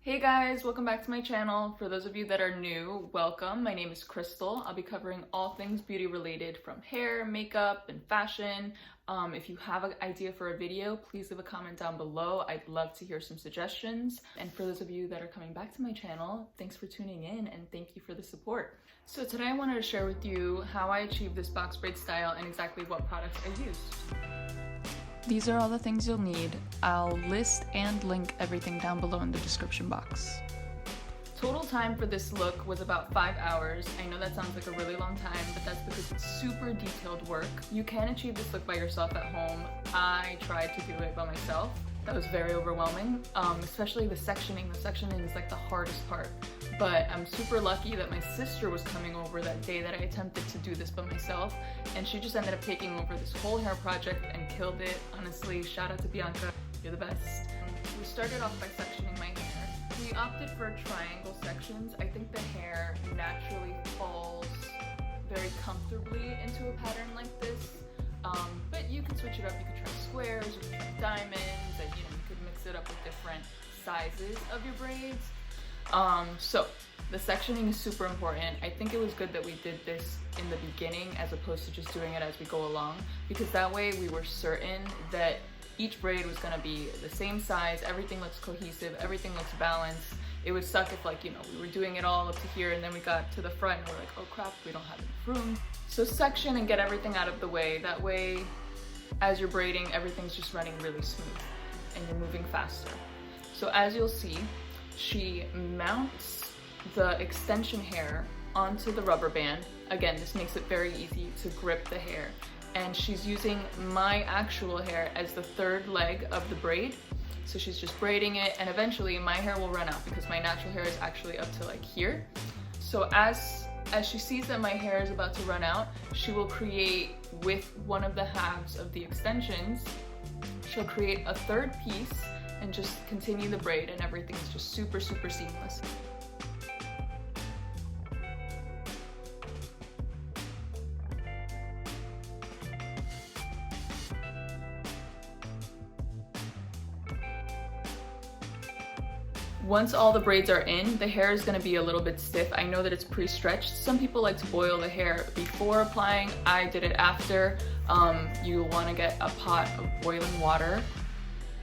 Hey guys, welcome back to my channel. For those of you that are new, welcome. My name is Crystal. I'll be covering all things beauty related from hair, makeup, and fashion. If you have an idea for a video, please leave a comment down below. I'd love to hear some suggestions. And for those of you that are coming back to my channel, thanks for tuning in and thank you for the support. So today I wanted to share with you how I achieved this box braid style and exactly what products I used. These are all the things you'll need. I'll list and link everything down below in the description box. Total time for this look was about 5 hours. I know that sounds like a really long time, but that's because it's super detailed work. You can achieve this look by yourself at home. I tried to do it by myself. That was very overwhelming, especially the sectioning. The sectioning is like the hardest part. But I'm super lucky that my sister was coming over that day that I attempted to do this by myself, and she just ended up taking over this whole hair project and killed it. Honestly, shout out to Bianca, you're the best. We started off by sectioning my hair. We opted for triangle sections. I think the hair naturally falls very comfortably into a pattern like this. But you can switch it up. You could try squares, you could try diamonds, and you could mix it up with different sizes of your braids. So the sectioning is super important. I think it was good that we did this in the beginning as opposed to just doing it as we go along, because that way we were certain that each braid was going to be the same size, everything looks cohesive, everything looks balanced. It would suck if, like, we were doing it all up to here and then we got to the front and we're like, oh crap, we don't have enough room. So section and get everything out of the way. That way, as you're braiding, everything's just running really smooth and you're moving faster. So as you'll see, she mounts the extension hair onto the rubber band. Again, this makes it very easy to grip the hair. And she's using my actual hair as the third leg of the braid. So she's just braiding it, and eventually my hair will run out because my natural hair is actually up to like here. So as she sees that my hair is about to run out, she will create, with one of the halves of the extensions, she'll create a third piece and just continue the braid, and everything's just super, super seamless. Once all the braids are in, the hair is going to be a little bit stiff. I know that it's pre-stretched. Some people like to boil the hair before applying. I did it after. You want to get a pot of boiling water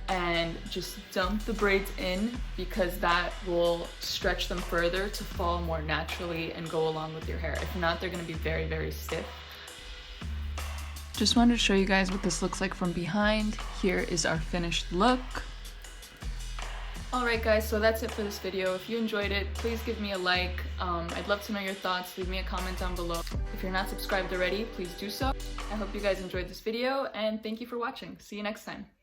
and just dump the braids in, because that will stretch them further to fall more naturally and go along with your hair. If not, they're going to be very, very stiff. Just wanted to show you guys what this looks like from behind. Here is our finished look. Alright guys, so that's it for this video. If you enjoyed it, please give me a like. I'd love to know your thoughts. Leave me a comment down below. If you're not subscribed already, please do so. I hope you guys enjoyed this video, and thank you for watching. See you next time.